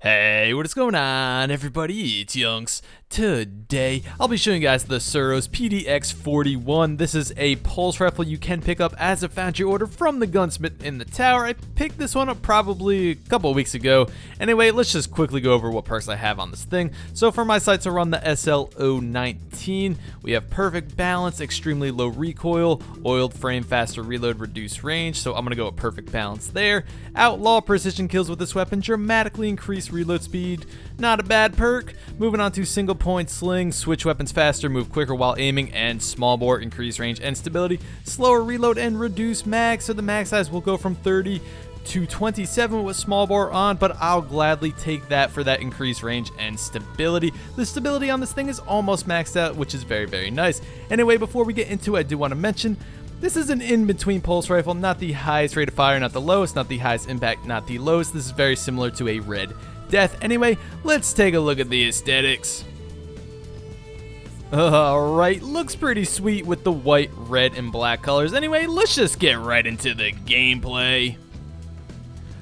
Hey, what is going on, everybody? It's YunKs. Today, I'll be showing you guys the Suros PDX-41. This is a pulse rifle you can pick up as a foundry order from the Gunsmith in the tower. I picked this one up probably a couple of weeks ago. Anyway, let's just quickly go over what perks I have on this thing. So for my sights, I run the SL019. We have perfect balance, extremely low recoil, oiled frame, faster reload, reduced range. So I'm going to go with perfect balance there. Outlaw precision kills with this weapon, dramatically increase reload speed. Not a bad perk. Moving on to single point sling, switch weapons faster, move quicker while aiming, and small bore, increase range and stability, slower reload and reduce mag. So the mag size will go from 30 to 27 with small bore on, but I'll gladly take that for that increased range and stability. The stability on this thing is almost maxed out, which is very, very nice. Anyway, before we get into it, I do want to mention this is an in-between pulse rifle, not the highest rate of fire, not the lowest, not the highest impact, not the lowest. This is very similar to a Red Death. Anyway, let's take a look at the aesthetics. Alright, looks pretty sweet with the white, red, and black colors. Anyway, let's just get right into the gameplay.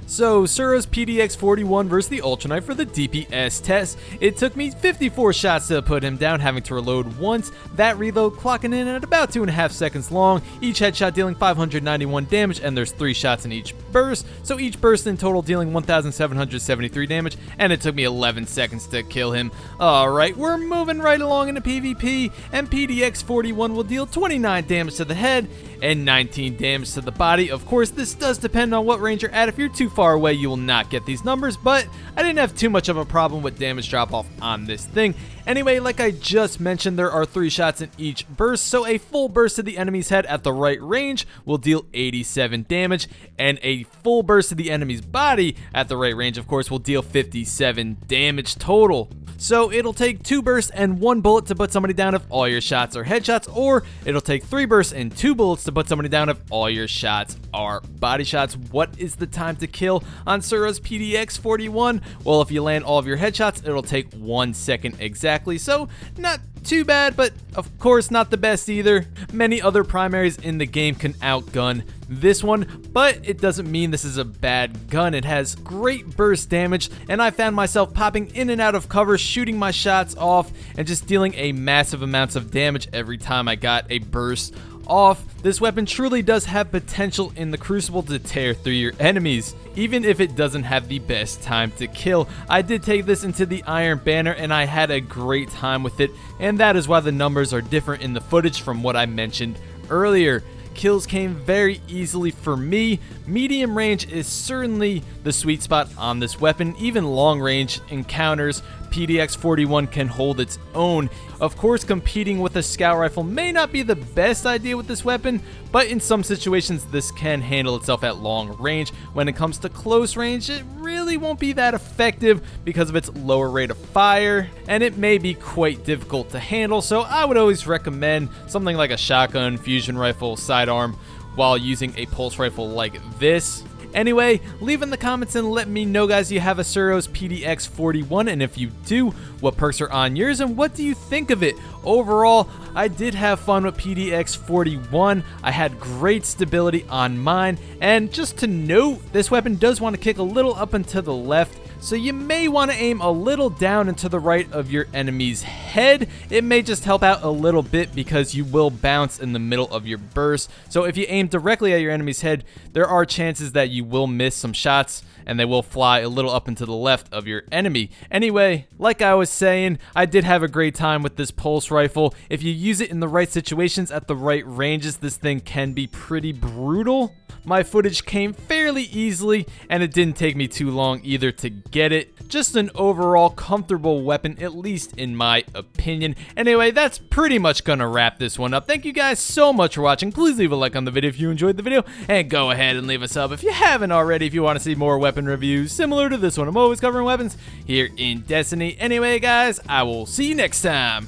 So, Suros PDX-41 versus the Ultra Knight for the DPS test. It took me 54 shots to put him down, having to reload once. That reload clocking in at about 2.5 seconds long, each headshot dealing 591 damage, and there's 3 shots in each burst, so each burst in total dealing 1,773 damage, and it took me 11 seconds to kill him. Alright, we're moving right along into PvP, and PDX-41 will deal 29 damage to the head, and 19 damage to the body. Of course, this does depend on what range you're at. If you're too far away, you will not get these numbers, but I didn't have too much of a problem with damage drop off on this thing. Anyway, like I just mentioned, there are 3 shots in each burst, so a full burst to the enemy's head at the right range will deal 87 damage, and a full burst to the enemy's body at the right range, of course, will deal 57 damage total. So it'll take 2 bursts and 1 bullet to put somebody down if all your shots are headshots, or it'll take 3 bursts and 2 bullets to put somebody down if all your shots are body shots. What is the time to kill on Suros PDX-41? Well, if you land all of your headshots, it'll take 1 second exactly, so not too bad, but of course not the best either. Many other primaries in the game can outgun this one, but it doesn't mean this is a bad gun. It has great burst damage, and I found myself popping in and out of cover, shooting my shots off, and just dealing a massive amounts of damage every time I got a burst off. This weapon truly does have potential in the crucible to tear through your enemies, even if it doesn't have the best time to kill. I did take this into the Iron Banner and I had a great time with it, and that is why the numbers are different in the footage from what I mentioned earlier. Kills came very easily for me. Medium range is certainly the sweet spot on this weapon. Even long range encounters, PDX-41 can hold its own. Of course, competing with a scout rifle may not be the best idea with this weapon, but in some situations this can handle itself at long range. When it comes to close range, it really won't be that effective because of its lower rate of fire, and it may be quite difficult to handle, so I would always recommend something like a shotgun, fusion rifle, sidearm, while using a pulse rifle like this. Anyway, leave in the comments and let me know, guys, you have a Suros PDX-41, and if you do, what perks are on yours and what do you think of it? Overall, I did have fun with PDX-41. I had great stability on mine, and just to note, this weapon does want to kick a little up and to the left, so you may want to aim a little down and to the right of your enemy's head. It may just help out a little bit because you will bounce in the middle of your burst. So if you aim directly at your enemy's head, there are chances that you will miss some shots and they will fly a little up and to the left of your enemy. Anyway, like I was saying, I did have a great time with this pulse rifle. If you use it in the right situations at the right ranges, this thing can be pretty brutal. My footage came fairly easily, and it didn't take me too long either to get it. Just an overall comfortable weapon, at least in my opinion. Anyway, that's pretty much gonna wrap this one up. Thank you guys so much for watching. Please leave a like on the video if you enjoyed the video, and go ahead and leave a sub if you haven't already if you want to see more weapon reviews similar to this one. I'm always covering weapons here in Destiny. Anyway, guys, I will see you next time.